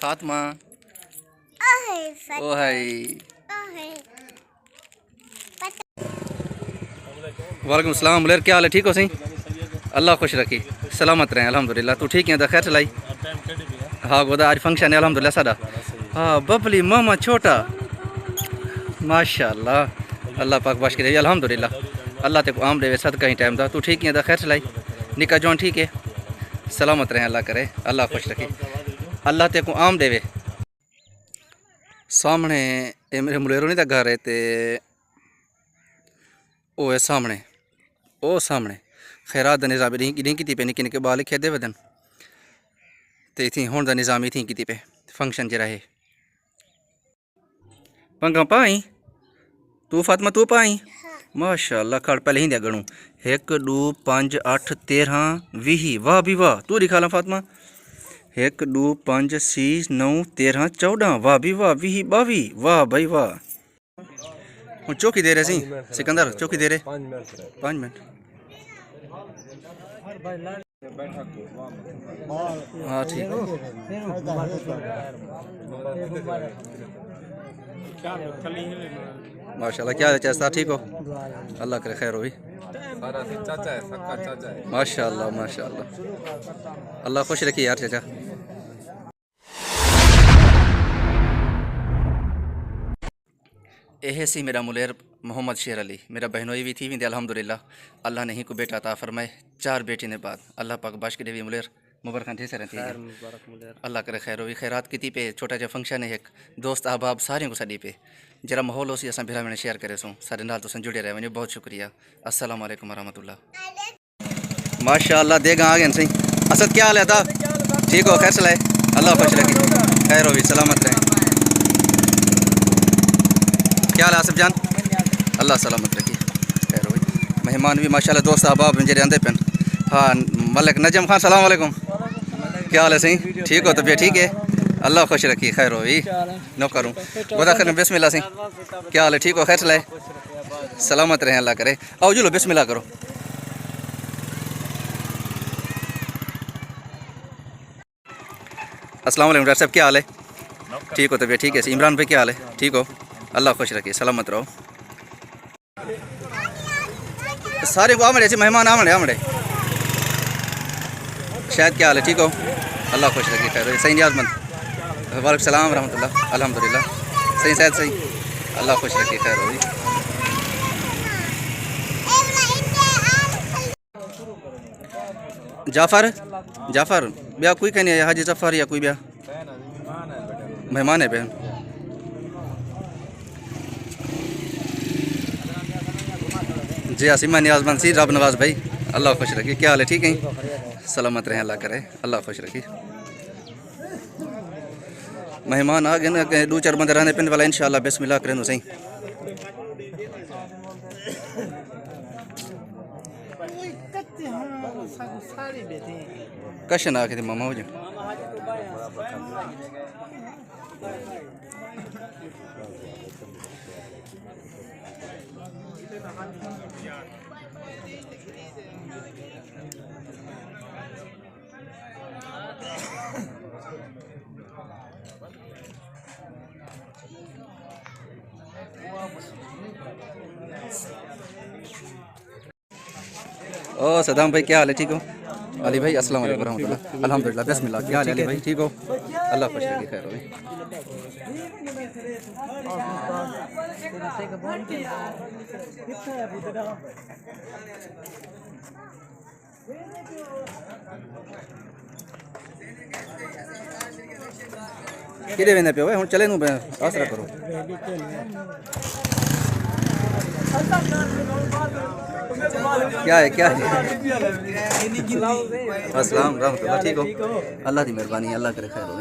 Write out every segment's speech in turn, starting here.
फातिमा ओ हाय वालेकुम सलाम मुलेर क्या हाल है ठीक हो सही अल्लाह खुश रखी सलामत रहे अल्हम्दुलिल्लाह तू ठीक है तो खैर चलाई हाँ गोदा आज फंक्शन है अल्हम्दुलिल्लाह सादा हाँ बबली मामा छोटा माशाअल्लाह अल्लाह पाक बख्श करे अल्हम्दुलिल्लाह अल्लाह ते को आम देवे सदका ही टाइम दा तू ठीक है तो खैर चलाई निका जौन ठीक है सलामत रहे अल्लाह करे अल्लाह खुश रखी अल्लाह ते को आम देवे सामने ये मेरे मुलेरो नहीं था घर है ते वो है सामने ओ सामने खैरात दा निज़ाम इन्हीं की पे निके निके बाल खेदे वदन ते इथी हुण दा निज़ाम इथी की पे फंक्शन जरा है पंगा पाई तू फातिमा तू पाई माशाअल्लाह खड़ पहले ही दे गणू 1 2 5 8 13 20 वाह भी वाह तू दिखा ला फातिमा 1 2 5 6 9 13 14 वाह भी वाह 20 22 वाह भाई वाह हूँ चौकी दे रहे सी सिकंदर चौकी दे रहे 5 मिनट हाँ ठीक माशाल्लाह क्या है चाचा ठीक हो अल्लाह करे खैर हो माशाल्लाह माशाल्लाह अल्लाह खुश रखी यार चाचा यह सी मेरा मुलेर मोहम्मद शेर अली मेरा बहनोई भी थी भी अल्हम्दुलिल्लाह अल्लाह ने ही को बेटा अता फरमाए 4 बेटी ने बाद अल्लाह पाक बाश के देवी मुलेर मुबारक ढेर रहती है अल्लाह करे खैर भी खैरात की पे छोटा जा फंक्शन है एक दोस्त अहबाब सारे को सदी पे जरा माहौल उसी असा भेरा मैंने शेयर करे सो सारे नाल तुम जुड़े रहे वञो बहुत शुक्रिया अस्सलाम वालेकुम रहमतुल्लाह माशाअल्लाह देगा आ गए सही असद क्या हाल है था ठीक हो खैर चलाए अल्लाह खुश रखे खैर हो भी सलामत रहे क्या हाल है आसिफ जान अल्लाह सलामत रखी खैर हो मेहमान भी माशाल्लाह दोस्त अहबाब मेरे आंदे पेन हाँ मलिक नजम खान सलाम वालेकुम क्या हाल है सही ठीक हो तबीयत ठीक है अल्लाह खुश रखी खैर हो नो करूँ खुदा कर बिस्मिल्लाह सही क्या हाल है ठीक हो खैर चलाए सलामत रहे अल्लाह करे आओ जुलो बिस्मिल्लाह करो अस्सलाम वालेकुम डॉक्टर साहब क्या हाल है ठीक हो तबीयत ठीक है इमरान भाई क्या हाल है ठीक हो अल्लाह खुश रखिए सलामत रहो सारे को आमड़े ऐसे मेहमान आमड़े आमड़े शायद क्या हाल है ठीक हो अल्लाह खुश रखिए खैर सही नियाजमंद वालेकुम सलाम रहमतुल्लाह अल्हम्दुलिल्लाह सही शायद सही अल्लाह खुश रखिए खैर हो जाफ़र जाफ़र ब्याह कोई कहनी है हाजी जफ़र या कोई ब्याह मेहमान है बहन जी आसिमा नियाजमंद सी रब नवाज भाई अल्लाह खुश रखी क्या हाल है ठीक है सलामत रहे अल्लाह करे अल्लाह खुश रखी मेहमान आ गए ना 2-4 बंदे रहने पिंड वाला इंशाल्लाह बिस्मिल्लाह करें सही कशन आ के मामा हो जाए ओ सदाम भाई क्या हाल है ठीक हो अली भाई अस्सलाम वालेकुम रहमतुल्लाह अल्हम्दुलिल्लाह बिस्मिल्लाह क्या हाल है अली भाई ठीक हो अल्लाह खुश रखे खैर हो किधे वेंदे पे हुन चले नु आसरा करो क्या है अस्सलाम रहमतुल्लाह ठीक हो अल्लाह की मेहरबानी अल्लाह करे खैर हो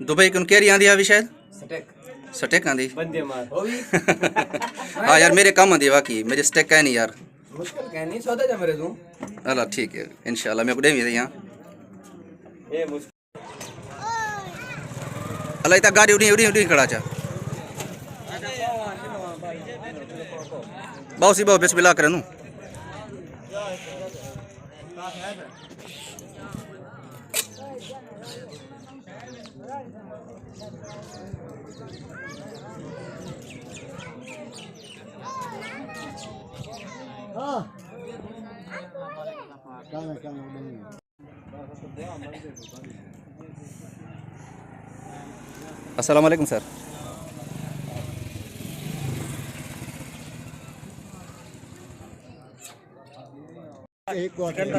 दुबई कौन केरी आंदी अभी शायद स्टेक आंदी हाँ यार मेरे काम आंदी वाकई मेरी स्टेक है नहीं यार मुश्किल क्या नहीं सौदा जा मेरे दूं अल्लाह ठीक है इंशाल्लाह मैं को देवी यहां ए मुश्किल अल्लाह इतना गाड़ी उड़ी उड़ी उड़ी खड़ा चा बहुत सी बहुत बिस्मिल्लाह करे नू अस्सलाम वालेकुम सर।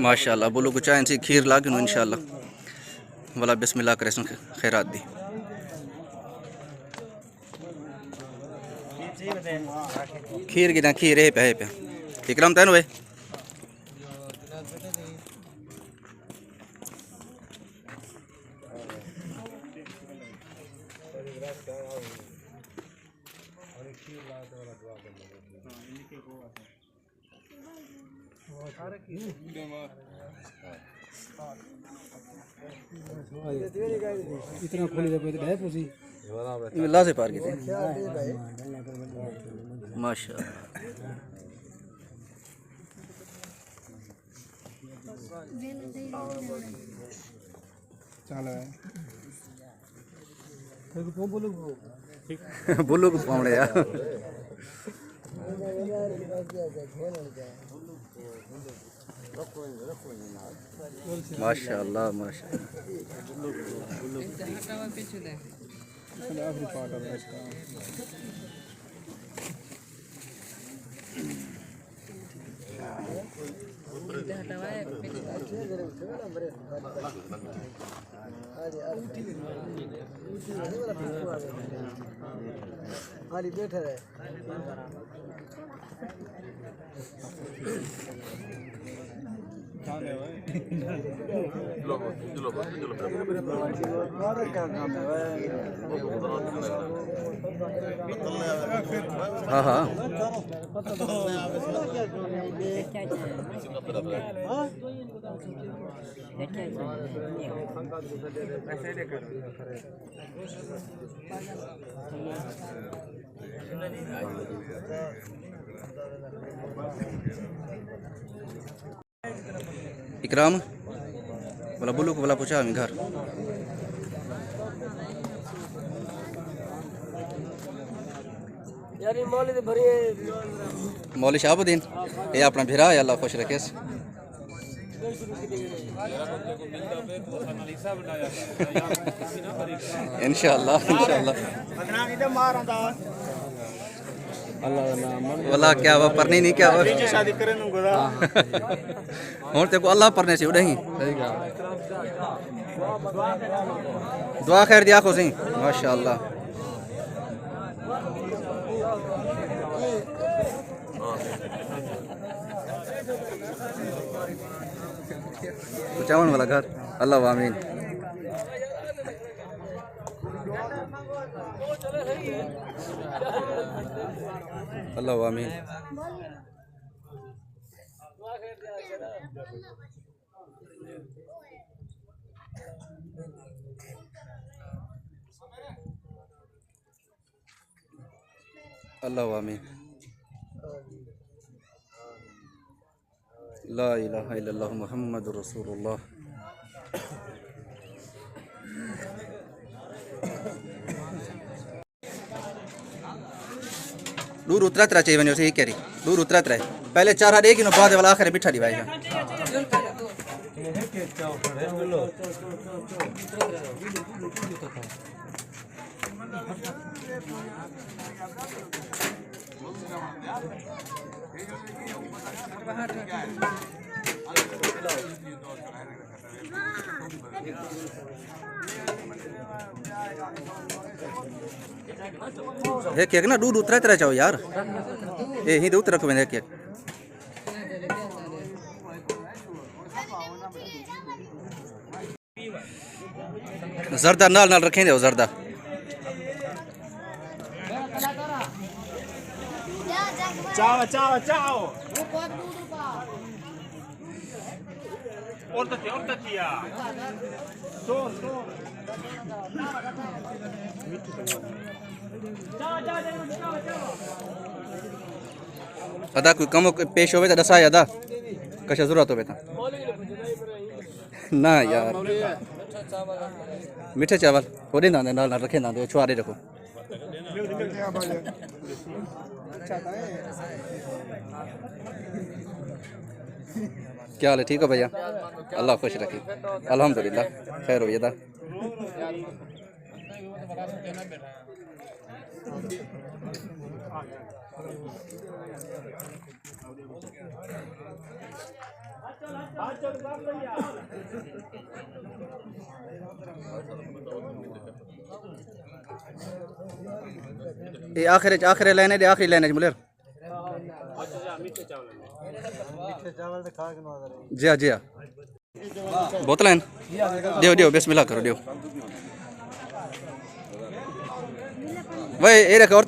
माशाल्लाह बोलो कुछ ऐसी खीर ला के इंशाल्लाह वाला बिस्मिल्लाह करे खैरात दी। खीर की खीर है पे इकराम तैन हुए इतना खोली तो है पूछी ला से पार की थे माशाल्लाह। चल बोलो को पावड़े यार माशाल्लाह बैठे रहे हाँ हाँ इकराम बोला बुल्लू को बोला पूछा हमें घर यार ये मौली भरी मौली शाहबुद्दीन ये अपना भिरा है अल्लाह खुश रखे इंशाअल्लाह इंशाअल्लाह वाला क्या हुआ पढ़नी नहीं क्या हुआ शादी करें और तेको अल्लाह पढ़ने से उड़ही दुआ खैर दिया को सही माशाअल्लाह चावन वाला घर अल्लाह आमीन अल्लाह आमीन अल्लाह आमीन ला इलाहा इल्लल्लाह मुहम्मदुर रसूलुल्लाह दूर उतरत रहा चाहिए वैसे कह रही दूर उतरत रहे पहले चार हार एक ही बाद वाला आखिर बिठा दी भाई एक केक ना दूध उतरा तेरा चाहो यार ये ही दूध रखो मैंने केक जर्दा नाल नाल रखें दे जर्दा चाओ चाओ चाओ और तकिया अदा कोई कम पेश होवे तो दसा अदा कशा जरूरत होवे ता ना यार मीठे चावल होदे ना नाल नाल रखे ना दो छुआरे रखो क्या हाल है? ठीक हो भैया? अल्लाह खुश रखे। अल्हम्दुलिल्लाह खैर हो था। ये आखिरी लाइन है, आखिरी लाइन है मुलेर। जी हाँ जी हाँ, बोतल है दियो दियो बिस्मिल्लाह करो दियो। वही ये रख और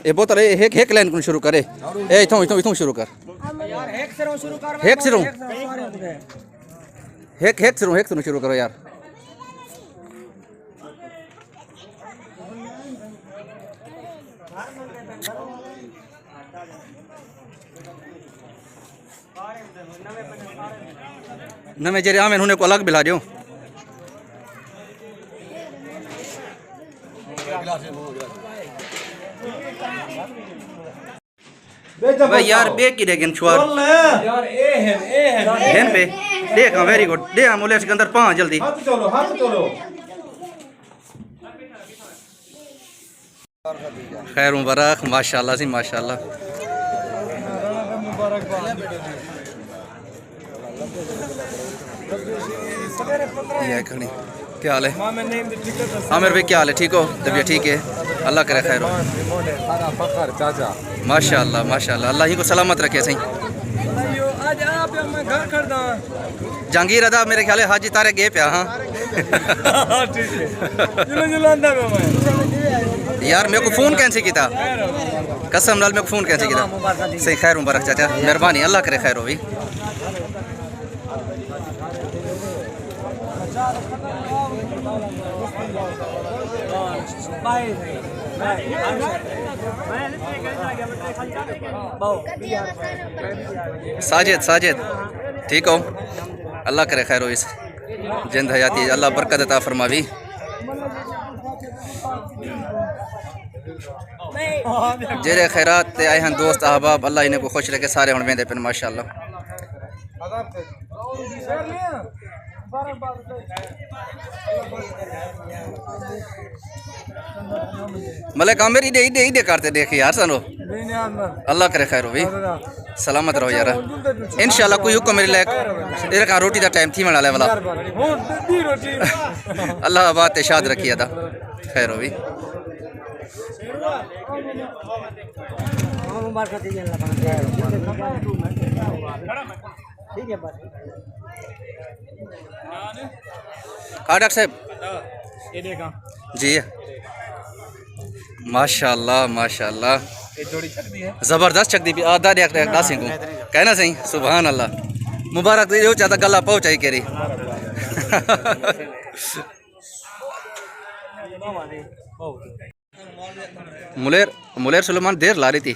ये बोतल एक लाइन को शुरू करे। ए इथों शुरू कर। हेक सिरों शुरू करो यार। नवे जेरे आमेन होने को अलग बिला दियो। भाई यार बे की देगन छुआर यार ए है पे देख वेरी गुड दे एम्बुलेंस के अंदर पहुंच जल्दी। हाथ चलो खैर मुबारक माशाल्लाह जी माशाल्लाह। ये खड़ी क्या हाल है? आमिर भाई क्या हाल है? ठीक हो? तबीयत ठीक है? अल्लाह करे खैर हो। माशाल्लाह माशाल्लाह अल्लाह ही को सलामत रखे सही। जहांगीर अदा मेरे ख्याल है हाजी तारे गए पे। हाँ यार मेरे को फ़ोन कैंसिल किया कसम लाल मेरे को फ़ोन कैंसिल किया सही। खैर मुबारक चाचा मेहरबानी अल्लाह करे खैर हो भी। साजिद ठीक हो? अल्लाह करे खैर हो इस जिंद हयाती अल्लाह बरकत अता फरमावी। जेरे खैरात आए हैं दोस्त अहबाब अल्लाह इन्हें को खुश रखे सारे हुण वेंदे पिन माशाल्लाह। मलिक आमिर इडे करते देख यार सानो अल्लाह करे खैर हो भी सलामत रहो यार। इंशाल्लाह कोई हुक्म मेरे लायक तेरे का रोटी का टाइम थी वाला वाला अल्लाह बात शाद रखी अदा खैर हो भी। डॉक्टर साहब जी माशाल्लाह माशाल्लाह जबरदस्त चक दी आधा दासी को कहना सही सुभान अल्लाह मुबारक दे चाहता गला पहुंचाई केरी। मुलेर सुलेमान देर ला रही थी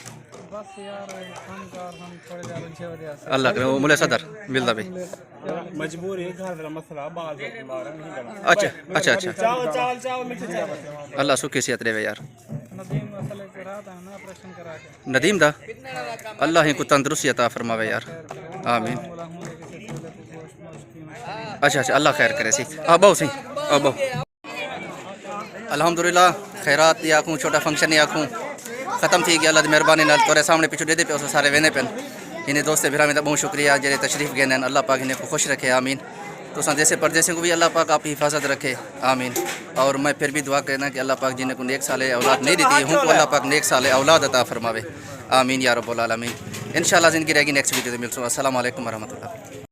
अल्लाह करे मुले सदर मिलता भाई मजबूर है घर का मसला बाल अच्छा अच्छा अच्छा अल्लाह सुखी सेहत देवे यार। नदीम दा अल्लाह ही को तंदुरुस्ती अता फरमावे यार आमीन। अच्छा अच्छा अल्लाह खैर करे सी बहु सी बहु अल्हम्दुलिल्लाह खैरात या आखूँ छोटा फंक्शन या आखूँ ख़त्म थी गया अल्लाह मेहरबानी नाल तोरे सामने पिछू दे पे सारे वेने पेन इन्हें दोस्त भरा में बहुत शुक्रिया जेरे तशरीफ़ गए अल्लाह पाक इन्हें को खुश रखे आमीन। तो जैसे परदेसी को भी अल्लाह पाक आप हिफाजत रखे आमीन। और मैं फिर भी दुआ करना कि अल्लाह पाक जिन्हें को नेक साले औलाद नहीं देती हूँ तो अल्लाह पाक नेक साले औलाद अता फरमावे आमीन या रब्बुल आलमीन। इंशाल्लाह ज़िंदगी रहेगी नेक्स्ट वीडियो में मिलूँ। अस्सलाम वालेकुम रहमतुल्लाह।